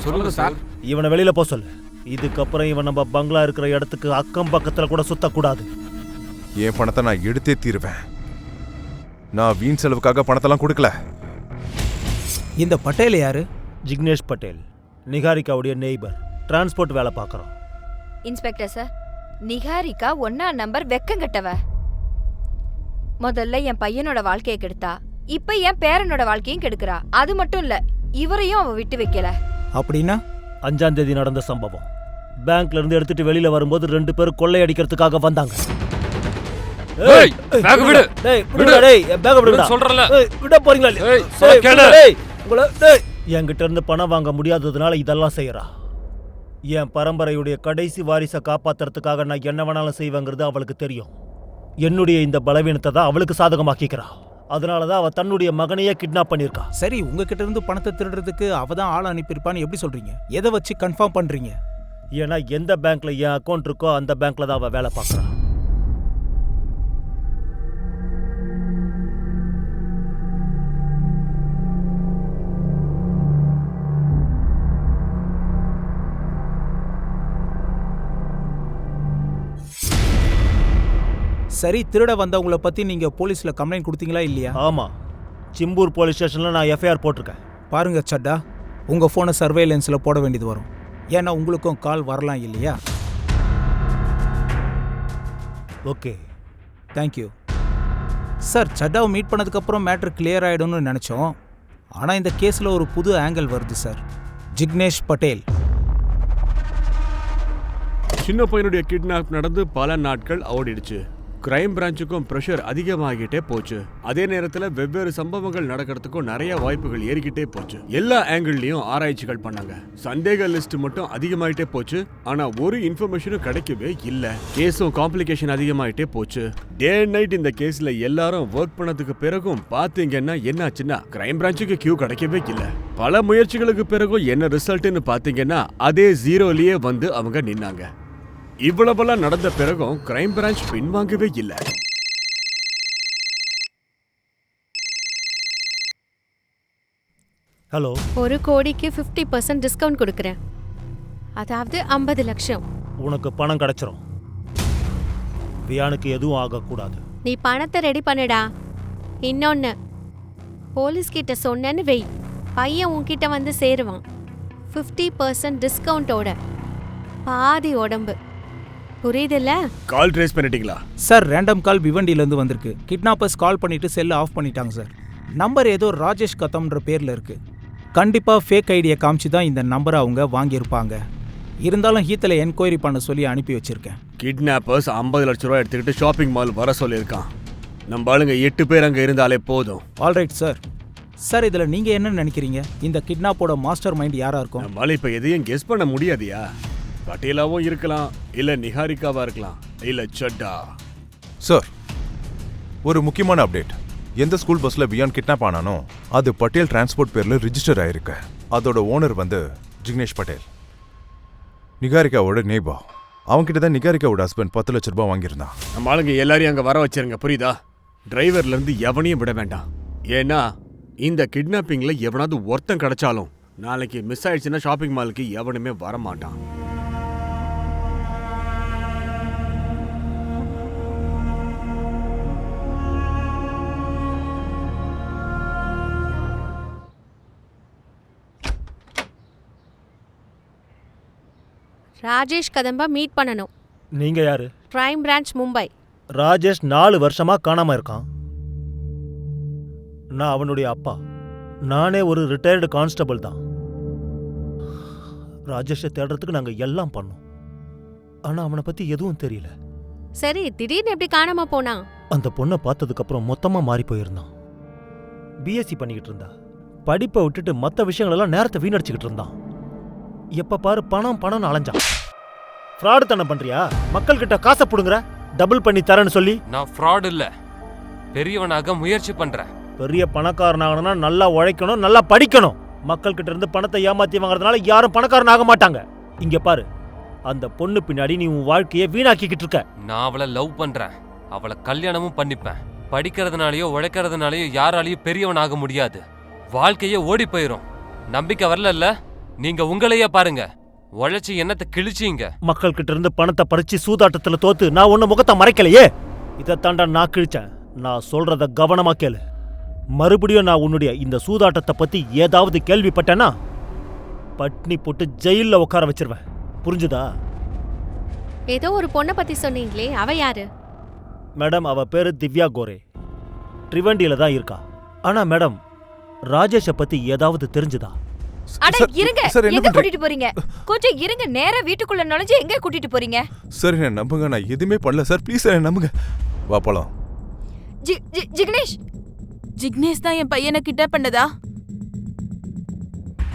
சொல்லுங்க சார். இவனை வெளியில போ சொல்லு. இதுக்கப்புறம் இவன் நம்ம பங்களா இருக்கிற இடத்துக்கு அக்கம் பக்கத்துல கூட சுத்தக்கூடாது. என் பணத்தை நான் எடுத்தே தீருவேன். நான் வீண் செலவுக்காக பணத்தெல்லாம் கொடுக்கல. இந்த பட்டேல் யாரு? ஜிக்னேஷ் பட்டேல், நிகாரிகாவுடைய நெய்பர். டிரான்ஸ்போர்ட் வேலை பார்க்கறோம். இன்ஸ்பெக்டர் சார், நிகாரிகா 1ஆம் நம்பர் வெக்கங்கட்டவ. முதல்ல என் பையனோட வாழ்க்கையை கெடுத்தா, இப்ப என் பேரனோட வாழ்க்கையும் கெடுக்கிறா. அது மட்டும் இல்ல, இவரையும் அவ விட்டு வைக்கல. அப்படின்னா 5ஆம் தேதி நடந்த சம்பவம். பேங்க்ல இருந்து எடுத்துட்டு வெளியில வரும்போது 2 பேரும் கொள்ளையடிக்கிறதுக்காக வந்தாங்க. ஏய், பேக் விடு. டேய், விடு. விடுடா டேய், என் பேக்க விடுடா. சொல்றல. ஏய், விட போறீங்களா இல்லையா? ஏய், சொல்ல ஏய், கேளு. டேய், உங்களை டேய், என்கிட்ட இருந்து பணம் வாங்க முடியாததுனால இதெல்லாம் செய்யறா. என் பரம்பரையுடைய கடைசி வாரிசை காப்பாத்துறதுக்காக நான் என்ன வேணாலும் செய்வேங்கிறது அவளுக்கு தெரியும். என்னுடைய இந்த பலவீனத்தை தான் அவளுக்கு சாதகமாக்கிக்கிறா. அதனாலதான் அவ தன்னுடைய மகனையே கிட்னாப் பண்ணிருக்கா. சரி, உங்ககிட்ட இருந்து பணத்தை திருடுறதுக்கு அவ தான் ஆள் அனுப்பியிருப்பான்னு எப்படி சொல்றீங்க? எதை வச்சு கன்ஃபார்ம் பண்றீங்க? ஏன்னா எந்த பேங்க்ல என் அக்கௌண்ட் இருக்கோ அந்த பேங்க்ல தான் அவ வேலை பார்க்கறா. சரி, திருட வந்தவங்கள பத்தி நீங்க போலீஸ்ல கம்ப்ளைண்ட் கொடுத்தீங்களா இல்லையா? ஆமா, சிம்பூர் போலீஸ் ஸ்டேஷன்ல நான் எஃப்ஐஆர் போட்டிருக்கேன். பாருங்க சட்டா, உங்க போனை சர்வேலன்ஸ்ல போட வேண்டியது வரும். ஏன்னா உங்களுக்கும் கால் வரலாம் இல்லையா? Okay, thank you sir. சட்டாவை மீட் பண்ணதுக்கப்புறம் மேட்ரு கிளியர் ஆகிடும்னு நினச்சோம். ஆனால் இந்த கேஸில் ஒரு புது ஆங்கிள் வருது சார். ஜிக்னேஷ் பட்டேல். சின்ன பையனுடைய கிட்னாப் நடந்து பல நாட்கள் ஓடிடுச்சு. கிரைம் பிரான்ச்சுக்கும் ப்ரெஷர் அதிகமாகிட்டே போச்சு. அதே நேரத்தில் வெவ்வேறு சம்பவங்கள் நடக்கிறதுக்கும் நிறைய வாய்ப்புகள் ஏறிக்கிட்டே போச்சு. எல்லா ஆங்கிள்லயும் ஆராய்ச்சிகள் பண்ணாங்க. சந்தேக லிஸ்ட் மட்டும் அதிகமாயிட்டே போச்சு. ஆனா ஒரு இன்ஃபர்மேஷனும் கிடைக்கவே இல்ல. கேஸும் காம்ப்ளிகேஷன் அதிகமாயிட்டே போச்சு. டே அண்ட் நைட் இந்த கேஸ்ல எல்லாரும் ஒர்க் பண்ணதுக்கு பிறகும் பாத்தீங்கன்னா என்னாச்சுன்னா கிரைம் பிரான்ச்சுக்கு கியூ கிடைக்கவே இல்ல. பல முயற்சிகளுக்கு பிறகும் என்ன ரிசல்ட்னு பாத்தீங்கன்னா அதே ஜீரோலயே வந்து அவங்க நின்னாங்க. இவ்வளவெல்லாம் நடந்த பிறகும் கிரைம் பிரான்ச் பின்வாங்கவே இல்லை. ஹலோ. 1 கோடிக்கு 50% டிஸ்கவுண்ட் கொடுக்குறேன். அதாவது 50 லட்சம். உனக்கு பணம் கிடைச்சிரும். வியானுக்கு எதுவும் ஆகக்கூடாது. நீ பணத்தை ரெடி பண்ணுடா. இன்னொன்னு, போலீஸ் கிட்ட சொன்னேன்னு வெய், பையன் உன்கிட்ட வந்து சேருவான். 50% டிஸ்கவுண்டோட பாதி உடம்பு. புரியுதுல்ல? கால் ட்ரேஸ் பண்ணிட்டீங்களா? சார் ரேண்டம் கால் பிவண்டியிலேருந்து வந்திருக்கு. கிட்னாப்பர்ஸ் கால் பண்ணிட்டு செல்லை ஆஃப் பண்ணிட்டாங்க சார். நம்பர் ஏதோ ராஜேஷ் கதம்ன்ற பேரில் இருக்கு. கண்டிப்பாக ஃபேக் ஐடியை காமிச்சு தான் இந்த நம்பரை அவங்க வாங்கியிருப்பாங்க. இருந்தாலும் ஹீத்தில் என்கொயரி பண்ண சொல்லி அனுப்பி வச்சிருக்கேன். கிட்னாப்பர்ஸ் 50 லட்ச ரூபா எடுத்துக்கிட்டு ஷாப்பிங் மால் வர சொல்லியிருக்கான். நம்ம ஆளுங்க 8 பேர் அங்கே இருந்தாலே போதும். Alright sir. சார் இதில் நீங்கள் என்ன நினைக்கிறீங்க? இந்த கிட்னாப்போட மாஸ்டர் மைண்ட் யாராக இருக்கும்? நம்மளால இப்போ எதையும் கெஸ் பண்ண முடியாதியா? பட்டேலாவும் இருக்கலாம், இல்ல நிஹாரிகாவா இருக்கலாம், இல்ல சட்டா. சார், ஒரு முக்கியமான அப்டேட். எந்த ஸ்கூல் பஸ்ல வியான் கிட்னாப் ஆனானோ அது பட்டேல் டிரான்ஸ்போர்ட் பேர்ல ரிஜிஸ்டர் ஆயிருக்கு. அதோட ஓனர் வந்து ஜிக்னேஷ் பட்டேல், நிகாரிகாவோட நேபா. அவன்கிட்ட தான் நிகாரிகாவோட ஹஸ்பண்ட் 10 லட்ச ரூபாய் வாங்கியிருந்தான். நம்ம ஆளுங்க எல்லாரையும் அங்க வர வச்சிருங்க, புரியுதா? டிரைவர்ல இருந்து எவனையும் விட வேண்டாம். ஏன்னா இந்த கிட்னாப்பிங்ல எவனாவது ஒருத்தன் கிடைச்சாலும் நாளைக்கு மிஸ் ஆயிடுச்சுன்னா ஷாப்பிங் மாலுக்கு எவனுமே வரமாட்டான். ராஜேஷ் கதம்பா மீட் பண்ணணும். நீங்க யாரு? Crime branch Mumbai. ராஜேஷ் 4 வருஷமா காணாம இருக்கான். நான் அவனுடைய அப்பா. நானே ஒரு ரிட்டையர்டு கான்ஸ்டபிள் தான். ராஜேஷை தேடுறதுக்கு நாங்க எல்லாம் பண்ணோம். ஆனா அவனை பத்தி எதுவும் தெரியல. சரி, திடீர்னு எப்படி காணாம போனா? அந்த பொண்ணை பார்த்ததுக்கு அப்புறம் மொத்தமா மாறி போயிருந்தான். பிஎஸ்சி பண்ணிக்கிட்டு இருந்தா. படிப்பை விட்டுட்டு மற்ற விஷயங்களெல்லாம் நேரத்தை வீணடிச்சுக்கிட்டு இருந்தான். எப்ப பாரு பணம் பணம்னு அலைஞ்சான். ஃப்ராடு தானே பண்றியா? மக்கள் கிட்ட காசை புடுங்குற, டபுள் பண்ணி தரேன்னு சொல்லி. நான் ஃப்ராட் இல்ல, பெரியவனாக முயற்சி பண்றேன். பெரிய பணக்காரனாகணும்னா நல்லா உழைக்கணும், நல்லா படிக்கணும். மக்கள் கிட்ட இருந்து பணத்தை ஏமாத்தி வாங்குறதுனால யாரும் பணக்காரன் ஆக மாட்டாங்க. இங்க பாரு, அந்த பொண்ணு பின்னாடி நீ உன் வாழ்க்கையை வீணாக்கிக்கிட்டு இருக்க. நான் அவளை லவ் பண்றேன், அவளை கல்யாணமும் பண்ணிப்பேன். படிக்கிறதுனாலயோ உழைக்கிறதுனாலயோ யாராலையும் பெரியவன் ஆக முடியாது. வாழ்க்கையே ஓடி போயிரும். நம்பிக்கை வரல? நீங்க உங்களையே பாருங்க, உழைச்சி என்னத்தை கிழிச்சீங்க. மக்கள் கிட்ட இருந்து பணத்தை பறிச்சு சூதாட்டத்துல தோத்து நான் ஒண்ணு முகத்தை மறைக்கலையே. இதை தாண்டா நான் கிழிச்சேன். நான் சொல்றத கவனமா கேளு. மறுபடியும் நான் உன்னுடைய இந்த சூதாட்டத்தை பத்தி ஏதாவது கேள்விப்பட்டேன்னா பட்னி போட்டு ஜெயில உட்கார வச்சிருவேன். புரிஞ்சுதா? ஏதோ ஒரு பொண்ணை பத்தி சொன்னீங்களே, அவ யாரு? மேடம், அவ பேரு திவ்யா கோரே. ட்ரிவண்டியில தான் இருக்கா. ஆனா மேடம், ராஜேஷை பத்தி ஏதாவது தெரிஞ்சுதா? அட இருங்க, எங்க கூட்டிட்டு போறீங்க? கொஞ்சம் இருங்க, நேரா வீட்டுக்குள்ள நுழைஞ்சு எங்க கூட்டிட்டு போறீங்க? சார் என்ன நம்புங்க, நான் எதுவுமே பண்ணல சார். ப்ளீஸ் என்ன நம்புங்க. வா போலாம். ஜிக்னேஷ் ஜிக்னேஷ் தான் என் பையனை கிட்னாப் பண்ணதா?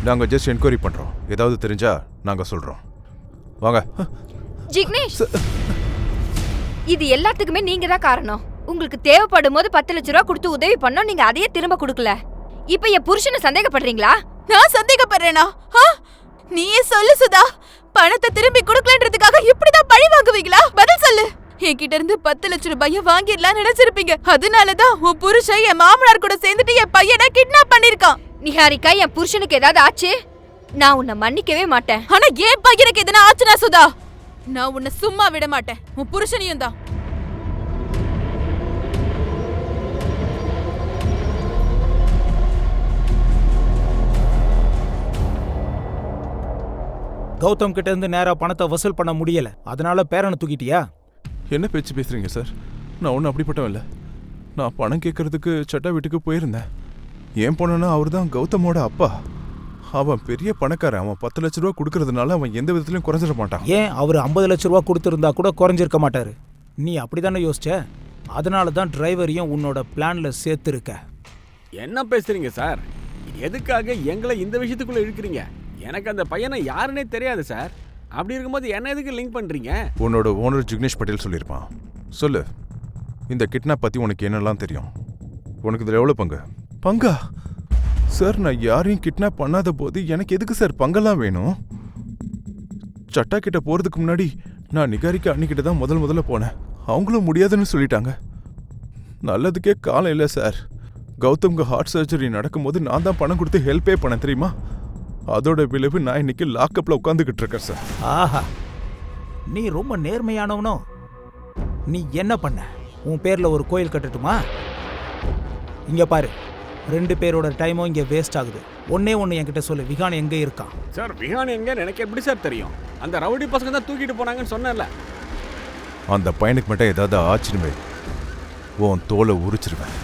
நாங்க ஜஸ்ட் என்கொயரி பண்றோம். ஏதாவது தெரிஞ்சா நாங்க சொல்றோம். வாங்க. ஜிக்னேஷ், இது எல்லாத்துக்குமே நீங்க தான் காரணம். உங்களுக்கு தேவைப்படும் போது 10 லட்ச ரூபா கொடுத்து உதவி பண்ணோம், நீங்க அதையே திரும்ப கொடுக்கல. இப்ப என் புருஷனை சந்தேகப்படுறீங்களா? நான் சந்தேகப்படுறேனா? நீயே சொல்லு சுதா. பணத்தை திரும்பி கொடுக்கலன்றதுக்காக இப்படிதான் பழி வாங்குவீங்களா? பதில் சொல்லு. என்கிட்ட இருந்து 10 லட்ச ரூபாய வாங்கிடலாம் நினைச்சிருப்பீங்க. அதனாலதான் உன் புருஷன் என் மாமனார் கூட சேர்ந்துட்டு என் பையனை கிட்னாப் பண்ணிருக்கான். நிஹாரிகா, என் புருஷனுக்கு ஏதாவது ஆச்சு நான் உன்னை மன்னிக்கவே மாட்டேன். ஆனா என் பையனுக்கு எதனா ஆச்சுனா சுதா, நான் உன்னை சும்மா விட மாட்டேன். உன் புருஷனையும் தான். கௌதம் கிட்ட இருந்து நேரா பணத்தை வசூல் பண்ண முடியல, அதனால பேரனை தூக்கிட்டியா? என்ன பேச்சு பேசுறீங்க சார்? நான் ஒன்றும் அப்படிப்பட்டவன் இல்லை. நான் பணம் கேட்கறதுக்கு சட்டா வீட்டுக்கு போயிருந்தேன். ஏன் போனேன்னா அவர் தான் கௌதமோட அப்பா. அவன் பெரிய பணக்காரன். அவன் 10 லட்ச ரூபா கொடுக்கறதுனால அவன் எந்த விதத்திலையும் குறைஞ்சிட மாட்டான். ஏன் அவர் 50 லட்ச ரூபா கொடுத்துருந்தா கூட குறைஞ்சிருக்க மாட்டாரு. நீ அப்படிதானே யோசிச்ச? அதனால தான் டிரைவரையும் உன்னோட பிளான்ல சேர்த்துருக்க. என்ன பேசுறீங்க சார்? எதுக்காக எங்களை இந்த விஷயத்துக்குள்ள இழுக்கிறீங்க? எனக்கு அந்த பையனை யாருன்னே தெரியாது சார். அப்படி இருக்கும்போது என்ன எதுக்கு லிங்க் பண்றீங்க? உன்னோட ஓனர் ஜிக்னேஷ் பட்டேல் சொல்லியிருப்பான். சொல்லு, இந்த கிட்னாப் பத்தி உனக்கு என்னெல்லாம் தெரியும்? உனக்கு இதில் எவ்வளோ பங்கு? பங்கா? சார், நான் யாரையும் கிட்னாப் பண்ணாத போது எனக்கு எதுக்கு சார் பங்கெல்லாம் வேணும்? சட்டா கிட்ட போறதுக்கு முன்னாடி நான் நிகாரிக்கா அன்னிக்கிட்ட தான் முதல்ல போனேன். அவங்களும் முடியாதுன்னு சொல்லிட்டாங்க. நல்லதுக்கே காலம் இல்லை சார். கௌதம்க்கு ஹார்ட் சர்ஜரி நடக்கும்போது நான் தான் பணம் கொடுத்து ஹெல்ப்பே பண்ணேன் தெரியுமா? அதோட விளைவு நான் இன்னைக்கு லாக்அப்ல உட்காந்துக்கிட்டு இருக்கேன் சார். ஆஹா, நீ ரொம்ப நேர்மையானவனோ. நீ என்ன பண்ண? உன் பேர்ல ஒரு கோயில் கட்டட்டுமா? இங்க பாரு, 2 பேரோட டைமும் இங்க வேஸ்ட் ஆகுது. ஒன்னே என்கிட்ட சொல்லு, விகான் எங்க இருக்கான்? சார் விஹான் எங்கன்னு எனக்கு எப்படி சார் தெரியும்? அந்த ரவுடி பசங்க தான் தூக்கிட்டு போனாங்கன்னு சொன்னேன்ல. அந்த பையனுக்கு மட்டும் ஏதாவது ஆச்சுன்னு உன் தோலை உரிச்சிருவேன்.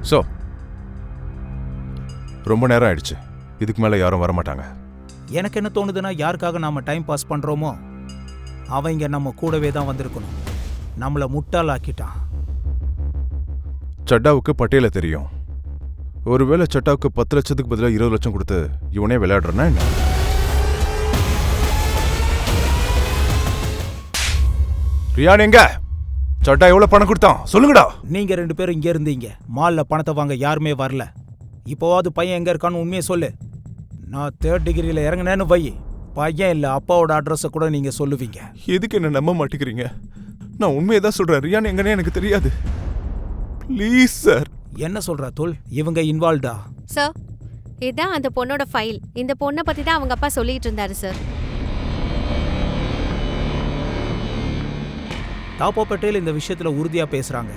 ஸோ ரொம்ப நேரம் ஆயிடுச்சு. இதுக்கு மேலே யாரும் வரமாட்டாங்க. எனக்கு என்ன தோணுதுன்னா, யாருக்காக நாம டைம் பாஸ் பண்றோமோ அவங்க நம்ம கூடவே தான் வந்திருக்கணும். நம்மளை முட்டாளாக்கிட்டான். சட்டாவுக்கு பட்டேல தெரியும். ஒருவேளை சட்டாவுக்கு 10 லட்சத்துக்கு பதிலாக 20 லட்சம் கொடுத்து இவனே விளையாடுறனா என்ன? ரியான் எங்க? சட்டா எவ்வளவு பணம் கொடுத்தான் சொல்லுங்கடா. நீங்க 2 பேரும் இங்க இருந்தீங்க. மால்ல பணத்தை வாங்க யாருமே வரல. இப்போவாது பையன் எங்க இருக்கான்னு உண்மையை சொல்லு. நான் 3rd டிகிரியில் இறங்கினேன்னு வை, பையன் இல்லை அப்பாவோட அட்ரஸை கூட நீங்க சொல்லுவீங்க. எதுக்கு என்ன நம்ப மாட்டேங்கிறீங்க? நான் உண்மையை தான் சொல்றேன். ரியான் எங்கன்னே எனக்கு தெரியாது. Please sir. என்ன சொல்ற தோல்? இவங்க இன்வால்வ்டா? சார், இதான் அந்த பொண்ணோட ஃபைல். இந்த பொண்ணை பத்தி தான் அவங்க அப்பா சொல்லிட்டு இருந்தாரு சார். தாப்பா பட்டேல் இந்த விஷயத்துல உறுதியா பேசுறாங்க.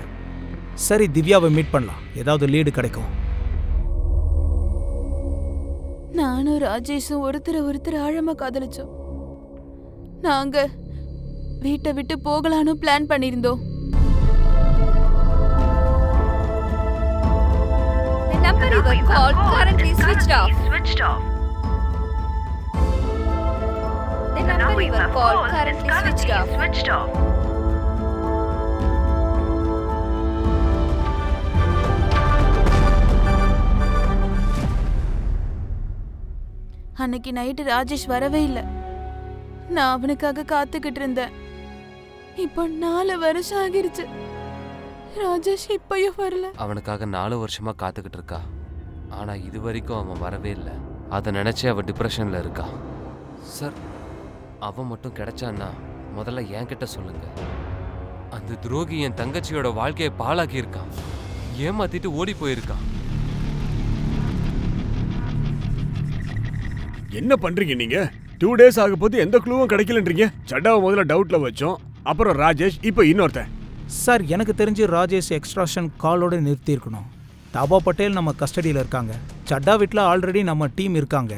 சரி, திவ்யாவை மீட் பண்ணலாம், ஏதாவது லீடு கிடைக்கும். நானும் ராஜேஷும் ஒருத்தர் ஆழமா காதலிச்சோம். நாங்க வீட்டை விட்டு போகலான்னு பிளான் பண்ணியிருந்தோம். The number you were called currently switched off. The number you were called currently switched off. அன்னைக்கு நைட்டு ராஜேஷ் வரவே இல்லை. நான் அவனுக்காக காத்துக்கிட்டு இருந்தேன். இப்போ 4 வருஷம் ஆகிருச்சு. ராஜேஷ் இப்பயும் வரல. அவனுக்காக 4 வருஷமா காத்துக்கிட்டு இருக்கா. ஆனா இது வரைக்கும் அவன் வரவே இல்லை. அதை நினைச்சு அவன் டிப்ரெஷன்ல இருக்கா. சார், அவன் மட்டும் கிடைச்சான்னா முதல்ல என்கிட்ட சொல்லுங்க. அந்த துரோகி என் தங்கச்சியோட வாழ்க்கையை பாழாக்கி இருக்கான், ஏமாத்திட்டு ஓடி போயிருக்கான். என்ன பண்றீங்க நீங்க? 2 days ஆக போது எந்த க்ளூவும் கிடைக்கலன்றீங்க. சட்டாவை முதல்ல டவுட்ல வச்சோம், அப்புறம் ராஜேஷ், இப்போ இன்னொருத்தன். சார் எனக்கு தெரிஞ்சு ராஜேஷ் எக்ஸ்ட்ராக்ஷன் காலோட நிறுத்தியிருக்கணும். தாபா பட்டேல் நம்ம கஸ்டடியில் இருக்காங்க. சட்டா வீட்டில் ஆல்ரெடி நம்ம டீம் இருக்காங்க.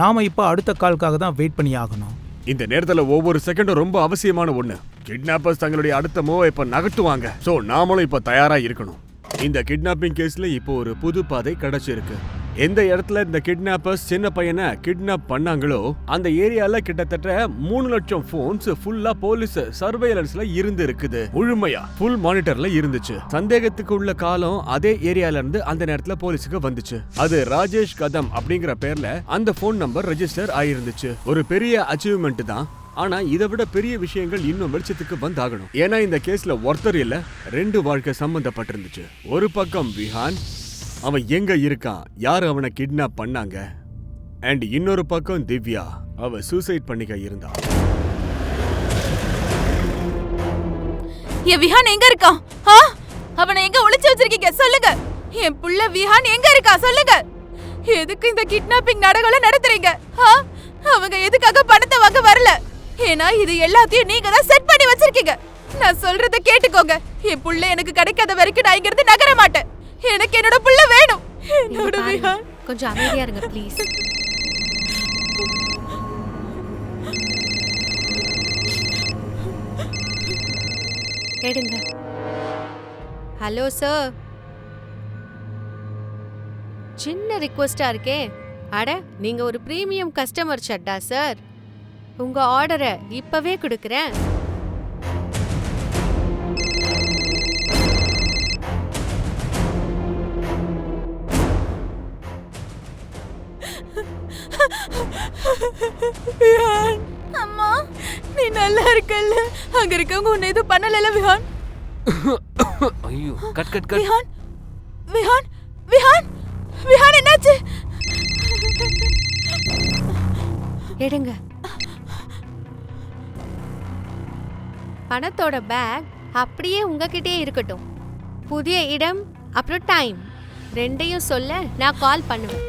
நாம இப்போ அடுத்த காலுக்காக தான் வெயிட் பண்ணி ஆகணும். இந்த நேரத்துல ஒவ்வொரு செகண்டும் ரொம்ப அவசியமான ஒண்ணு. கிட்னாப்பர்ஸ் தங்களுடைய அடுத்த மூவை இப்ப நகட்டுவாங்க. சோ நாமளும் இப்ப தயாரா இருக்கணும். இந்த கிட்னாப்பிங் கேஸ்ல இப்போ ஒரு புது பாதை கிடைச்சிருக்கு. எந்த இடத்துல இந்த கிட்னாப்பர்ஸ் சின்ன பையனை கிட்னாப் பண்ணாங்களோ அந்த ஏரியால கிட்டத்தட்ட 3 லட்சம் போன்ஸ் ஃபுல்லா போலீஸ் சர்வேலன்ஸ்ல இருந்து இருக்குது. முழுமையா ஃபுல் மானிட்டர்ல இருந்துச்சு. சந்தேகத்துக்கு உள்ள காலம் அதே ஏரியால இருந்து அந்த நேரத்துல போலீஸுக்கு வந்துச்சு. அது ராஜேஷ் கதம் அப்படிங்கிற பேர்ல அந்த போன் நம்பர் ரெஜிஸ்டர் ஆயிருந்துச்சு. ஒரு பெரிய அச்சீவ்மெண்ட் தான். ஆனா இதை விட பெரிய விஷயங்கள் இன்னும் வெளிச்சத்துக்கு வந்தாகணும். ஏன்னா இந்த கேஸ்ல ஒருத்தர் இல்ல 2 வாழ்க்கை சம்பந்தப்பட்டிருந்துச்சு. ஒரு பக்கம் விஹான், அவன் எங்க இருக்கான், யார் அவனை கிட்னாப் பண்ணாங்க, அண்ட் இன்னொரு பக்கம் திவ்யா, அவ சூசைட் பண்ணிக்க இருந்தா. என் விஹான் எங்க இருக்கான்? அவனை எங்க ஒளிச்சு வச்சிருக்கீங்க சொல்லுங்க. என் புள்ள விஹான் எங்க இருக்கா சொல்லுங்க. எதுக்கு இந்த கிட்னாப்பிங் நாடகம் நடத்துறீங்க? அவங்க எதுக்காக பணத்தை வாங்க வரல? ஏன்னா இது எல்லாத்தையும் நீங்க தான் செட் பண்ணி வச்சிருக்கீங்க. நான் சொல்றத கேட்டுக்கோங்க. என் புள்ள எனக்கு கிடைக்காத வரைக்கும் நான் இங்க இருந்து நகர மாட்டேன். எனக்கு என்னோட புள்ள வேணும். என்னோட விஹான். கொஞ்சம் அமைதியா இருங்க ப்ளீஸ். எடுங்க. ஹலோ சார், சின்ன ரிக்வெஸ்டா இருக்கே. அட நீங்க ஒரு பிரீமியம் கஸ்டமர் சட்டா சார். உங்க ஆர்டரை இப்பவே கொடுக்கறேன். அம்மா நீ நல்லா இருக்கல்ல? அங்க இருக்கவங்க உன்னை எதுவும் பண்ணல விஹான்? ஐயோ cut cut cut. Vihaan Vihaan Vihaan Vihaan என்னாச்சு? எடுங்க. பணத்தோட பேக் அப்படியே உங்ககிட்டயே இருக்கட்டும். புதிய இடம் அப்புறம் டைம் ரெண்டையும் சொல்ல நான் கால் பண்ணுவேன்.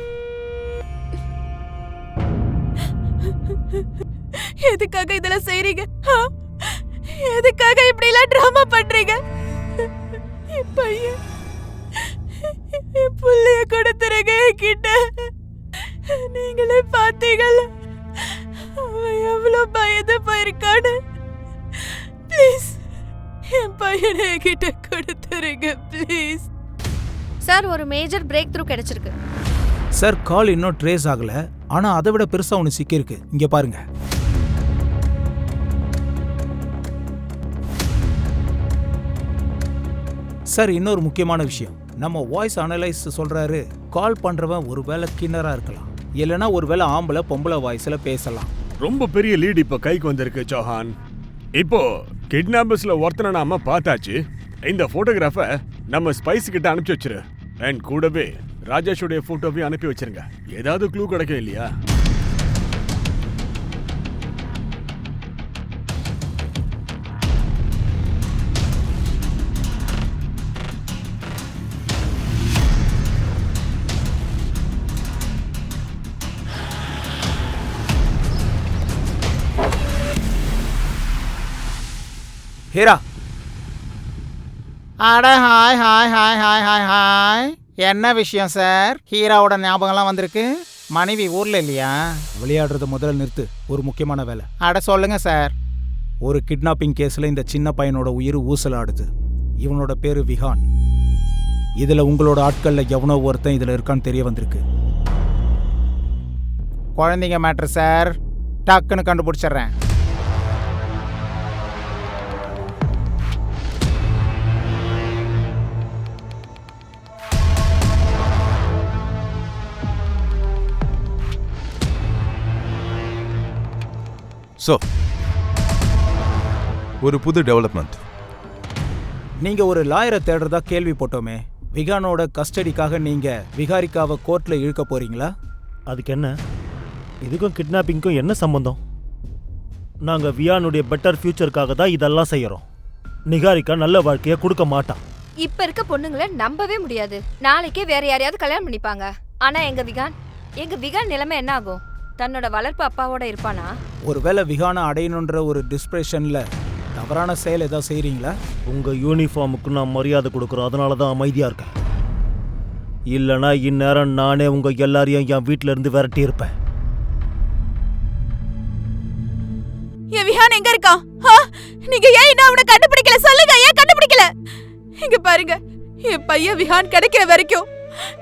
எதுக்காக இதெல்லாம் செய்றீங்க? எதுக்காக இப்படி எல்லாம் டிராமா பண்றீங்க? என் பையன், என் புள்ளைய கொடுத்துருங்க என்கிட்ட. நீங்களே பாத்தீங்கல்ல அவன் எவ்வளவு பயந்து போயிருக்கான்னு. ப்ளீஸ் என் பையனை என்கிட்ட கொடுத்துருங்க ப்ளீஸ். சார் ஒரு மேஜர் பிரேக் த்ரூ கிடைச்சிருக்கு. சார் கால் இன்னும் ட்ரேஸ் ஆகல. ஆனா அதை விட பெருசா ஒன்று சிக்கியிருக்கு. இங்க பாருங்க. சார் இன்னொரு முக்கியமான விஷயம், நம்ம வாய்ஸ் அனலைஸ் சொல்றாரு கால் பண்றவன் ஒருவேளை கிண்ணரா இருக்கலாம், இல்லைன்னா ஒருவேளை ஆம்பளை பொம்பளை வாய்ஸ்ல பேசலாம். ரொம்ப பெரிய லீட் இப்ப கைக்கு வந்திருக்கு சௌஹான். இப்போ கிட்னாப்பர்ஸ்ல ஒருத்தனை நாம பார்த்தாச்சு. இந்த போட்டோகிராஃபை நம்ம ஸ்பைஸ் கிட்ட அனுப்பிச்சு வச்சிரு. அண்ட் கூடவே ராஜேஷோடைய போட்டோவையும் அனுப்பி வச்சிருங்க. ஏதாவது க்ளூ கிடைக்கும் இல்லையா? ஹீரா. அட hi hi hi hi hi hi. என்ன விஷயம் சார்? ஹீராவோட ஞாபகம்லாம் வந்திருக்கு. மனைவி ஊர்ல இல்லையா? விளையாடுறத முதல்ல நிறுத்து, ஒரு முக்கியமான வேலை. அட சொல்லுங்க சார். ஒரு கிட்னாப்பிங் கேஸ்ல இந்த சின்ன பையனோட உயிர் ஊசலாடுது. இவனோட பேரு விஹான். இதுல உங்களோட ஆட்கள்ல எவனோ ஒருத்தன் இதுல இருக்கான்னு தெரிய வந்திருக்கு. குழந்தைங்க மேட்ரு சார், டக்குன்னு கண்டுபிடிச்சிடுறேன். ஸோ ஒரு புது டெவலப்மெண்ட். நீங்க ஒரு லாயரை தேடுறதா கேள்வி போட்டோமே. விகானோட கஸ்டடிக்காக நீங்க விகாரிக்காவை கோர்ட்ல இழுக்க போறீங்களா? அதுக்கு என்ன? இதுக்கும் கிட்னாப்பிங்க்கும் என்ன சம்பந்தம்? நாங்க வியானுடைய பெட்டர் ஃபியூச்சருக்காக தான் இதெல்லாம் செய்யறோம். நிகாரிகா நல்ல வாழ்க்கையை கொடுக்க மாட்டான். இப்ப இருக்க பொண்ணுங்களை நம்பவே முடியாது. நாளைக்கே வேற யாரையாவது கல்யாணம் பண்ணிப்பாங்க. ஆனா எங்க விகான் நிலைமை என்ன ஆகும்? தன்னோட வளர்ப்பு அப்பாவோட இருப்பானா? ஒருவேளை விகானை அடையணுன்ற ஒரு டிஸ்பிரேஷன்ல தவறான செயல் ஏதாவது செய்றீங்களா? உங்க யூனிஃபார்முக்கு நான் மரியாதை கொடுக்குறோம், அதனால தான் அமைதியா இருக்கேன். இல்லனா இந்நேரம் நானே உங்க எல்லாரையும் என் வீட்ல இருந்து விரட்டி இருப்பேன். என் விஹான் எங்க இருக்கான்? நீங்க ஏன் இன்னும் அவனை கண்டுபிடிக்கல? சொல்லுங்க, ஏன் கண்டுபிடிக்கல? இங்க பாருங்க, என் பையன் விஹான் கிடைக்கிற வரைக்கும்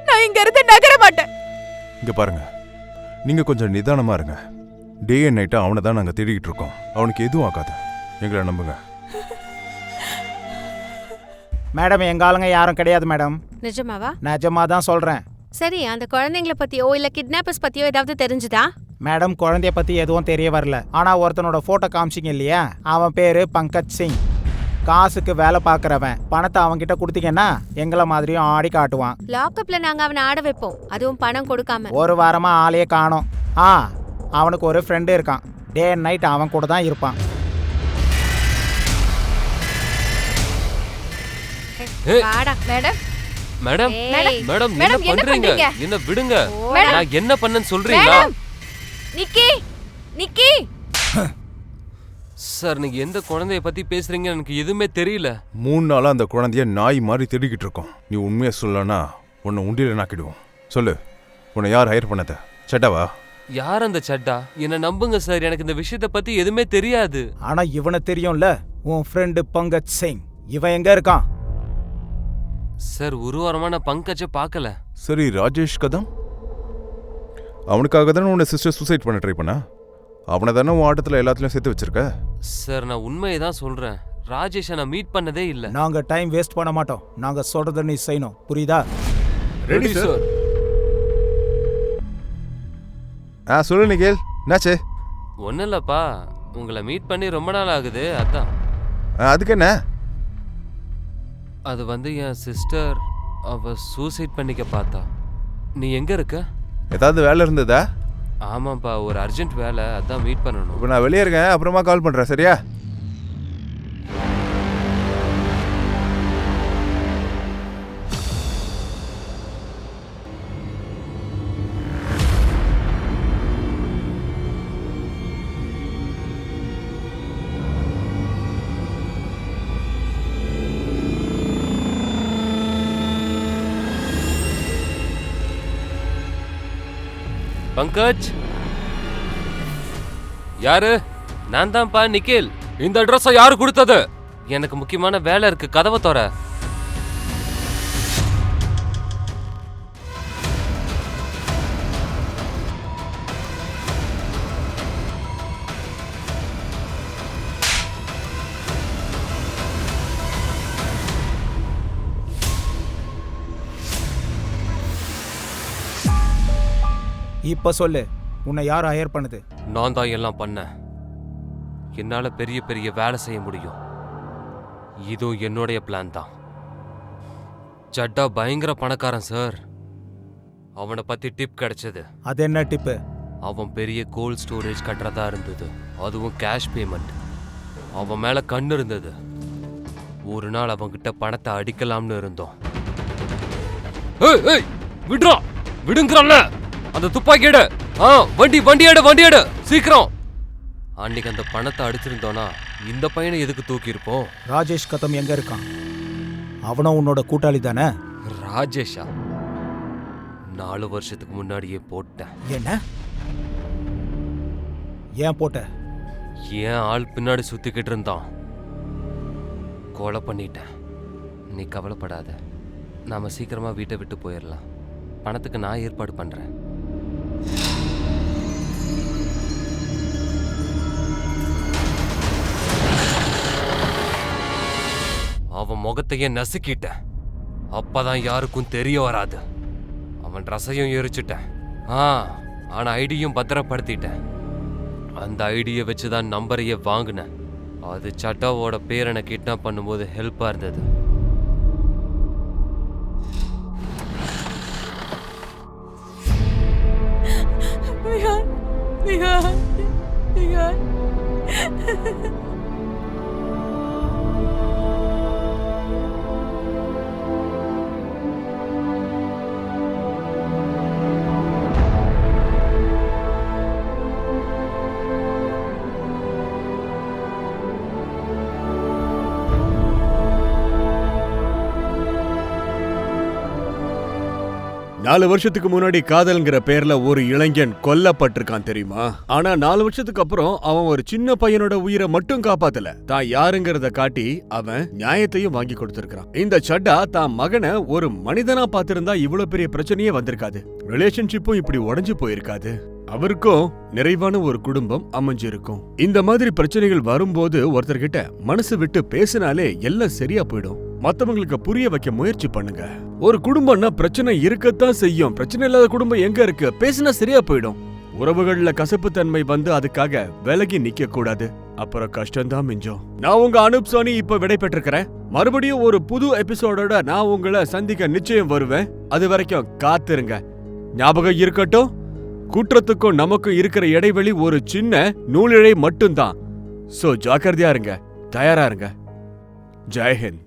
நான் இங்க இருந்து நகர மாட்டேன். இங்க பாருங்க, நீங்க கொஞ்சம் நிதானமா இருங்க. டே அண்ட் நைட்டா அவனை தான் நாங்க தேடிக்கிட்டு இருக்கோம். அவனுக்கு எதுவும் ஆகாது, எங்களை நம்புங்க. மேடம், எங்க ஆளுங்க யாரும் கிடையாது மேடம். நிஜமாவா? நிஜமா தான் சொல்றேன். சரி, அந்த குழந்தைங்கள பத்தியோ இல்ல கிட்னாப்பர்ஸ் பத்தியோ ஏதாவது தெரிஞ்சுதா? மேடம், குழந்தைய பத்தி எதுவும் தெரிய வரல. ஆனா ஒருத்தனோட போட்டோ காமிச்சிங்க இல்லையா, அவன் பேரு பங்கஜ் சிங். காசுக்கு வேலை பாக்குறவன். பணத்தை அவன்கிட்ட கொடுத்தீங்கன்னா எங்களை மாதிரியும் ஆடி காட்டுவான். லாக்அப்ல நாங்க அவனை ஆட வைப்போம், அதுவும் பணம் கொடுக்காம. ஒரு வாரமா ஆளையே காணோம். அவனுக்கு ஒரு ஃப்ரெண்டு இருக்கான். டே அண்ட் நைட் அவன் கூட தான் இருப்பான். வாடா. மேடம் மேடம் மேடம், மேடம் என்ன மேடம், என்ன பண்றீங்க? பண்றீங்க? என்ன விடுங்க. மேடம். நான் என்ன பண்ணேன்னு சொல்றீங்களா? மேடம், நிக்கி சார், நீங்க எந்த குழந்தைய பத்தி பேசுறீங்கன்னு எனக்கு எதுவுமே தெரியல. 3 நாளா அந்த குழந்தைய நாய் மாதிரி தேடிக்கிட்டு இருக்கோம். நீ உண்மையை சொல்லனா உன்னை உண்டியில நாக்கிடுவோம். சொல்லு, உன்னை யார் ஹையர் பண்ணத? சட்டாவா? யார் அந்த சட்டா? என்ன நம்புங்க சார், எனக்கு இந்த விஷயத்த பத்தி எதுவுமே தெரியாது. ஆனா இவனை தெரியும்ல, உன் ஃப்ரெண்டு பங்கஜ் சிங். இவன் எங்க இருக்கான்? சார், ஒரு வாரமா நான் பங்கஜை பார்க்கல. சரி, ராஜேஷ் கதம் அவனுக்காக தானே உன்னை சிஸ்டர் சூசைட் பண்ண ட்ரை பண்ணா? அவனை தானே உன் ஆட்டத்தில் எல்லாத்துலயும் சேர்த்து வச்சிருக்க? சார், நான் உண்மையை தான் சொல்றேன். ராஜேஷை நான் மீட் பண்ணதே இல்ல. நாங்க டைம் வேஸ்ட் பண்ண மாட்டோம். நாங்க சொல்றத நீ செய்யணும், புரியுதா? Ready sir. சொல்லு நிகேல், என்னாச்சு? ஒன்றும் இல்லப்பா, உங்களை மீட் பண்ணி ரொம்ப நாள் ஆகுது, அதான். அதுக்கு என்ன? அது வந்து என் சிஸ்டர், அவ சூசைட் பண்ணிக்க பார்த்தா. நீ எங்க இருக்க? ஏதாவது வேலை இருந்ததா? ஆமாப்பா, ஒரு அர்ஜென்ட் வேலை, அதான் மீட் பண்ணணும். இப்போ நான் வெளியே இருக்கேன், அப்புறமா கால் பண்றேன், சரியா? பங்கஜ், யாரு? நான் தான்ப்பா, நிக்கேல். இந்த அட்ரஸை யாரு கொடுத்தது? எனக்கு முக்கியமான வேலை இருக்கு, கதவை தோற. இப்ப சொல்லு, உன்னை யார் ஹையர் பண்ணுது? நான் தான் எல்லாம் பண்ணேன். என்னால பெரிய பெரிய வேலை செய்ய முடியும். இதுவும் என்னுடைய பிளான் தான். சட்டா பயங்கர பணக்காரன் சார். அவனை பத்தி டிப் கிடைச்சது. அது என்ன டிப்பு? அவன் பெரிய கோல்ட் ஸ்டோரேஜ் கட்டுறதா இருந்தது, அதுவும் கேஷ் பேமெண்ட். அவன் மேல கண்ணு இருந்தது. ஒரு நாள் அவன்கிட்ட பணத்தை அடிக்கலாம்னு இருந்தோம். விடுறா, விடுங்கறல்ல. அந்த துப்பாக்கி எடு. வண்டி எடு சீக்கிரம். அன்னைக்கு அந்த பணத்தை அடிச்சிருந்தோனா இந்த பையனை எதுக்கு தூக்கி இருப்போம்? ராஜேஷ் கதம் எங்க இருக்கான்? அவனும் உன்னோட கூட்டாளி தானே? ராஜேஷா? 4 வருஷத்துக்கு முன்னாடியே போட்டேன். என்ன? ஏன் போட்ட? ஏன் ஆள் பின்னாடி சுத்திக்கிட்டு இருந்தான். கொலை பண்ணிட்டேன். நீ கவலைப்படாத, நாம சீக்கிரமா வீட்டை விட்டு போயிடலாம். பணத்துக்கு நான் ஏற்பாடு பண்றேன். அவன் முகத்தையே நசுக்கிட்டேன். அப்பதான் யாருக்கும் தெரிய வராது. அவன் ரசையும் எரிச்சுட்டேன். ஆனா ஐடியும் பத்திரப்படுத்திட்டேன். அந்த ஐடியை வச்சுதான் நம்பரையே வாங்கினேன். அது சட்டாவோட பேரனை கிட்னாப் பண்ணும்போது ஹெல்ப்பா இருந்தது. 4 வருஷத்துக்கு முன்னாடி காதல்ங்கிற பேர்ல ஒரு இளைஞன் கொல்லப்பட்டிருக்கான் தெரியுமா? ஆனா 4 வருஷத்துக்கு அப்புறம் அவன் ஒரு சின்ன பையனோட உயிரை மட்டும் காப்பாத்தல, தான் யாருங்கிறத காட்டி அவன் நியாயத்தையும் வாங்கி கொடுத்திருக்கான். இந்த சட்டா தான் மகனை ஒரு மனிதனா பார்த்திருந்தா இவ்வளவு பெரிய பிரச்சனையே வந்திருக்காது, ரிலேஷன்ஷிப்பும் இப்படி உடைஞ்சு போயிருக்காது, அவருக்கும் நிறைவான ஒரு குடும்பம் அமைஞ்சிருக்கும். இந்த மாதிரி பிரச்சனைகள் வரும்போது ஒருத்தர்கிட்ட மனசு விட்டு பேசினாலே எல்லாம் சரியா போயிடும். மத்தவங்களுக்கு புரிய வைக்க முயற்சி பண்ணுங்க. ஒரு குடும்பம்னா பிரச்சனை இருக்கத்தான் செய்யும், பிரச்சனை இல்லாத குடும்பம் எங்க இருக்கு? பேசினா சரியா போயிடும். உறவுகள்ல கசப்புத்தன்மை வந்து அதுக்காக விலகி நிக்க கூடாது, அப்புறம் கஷ்டம்தான் மிஞ்சம். நான் உங்க அனூப் சோனி இப்ப விடை பெற்றிருக்கிறேன். மறுபடியும் ஒரு புது எபிசோடோட நான் உங்களை சந்திக்க நிச்சயம் வருவேன். அது வரைக்கும் காத்திருங்க. ஞாபகம் இருக்கட்டும், குற்றத்துக்கும் நமக்கும் இருக்கிற இடைவெளி ஒரு சின்ன நூலிழை மட்டும்தான். சோ ஜாக்கிரதையா இருங்க, தயாரா இருங்க. ஜெய் ஹிந்த்.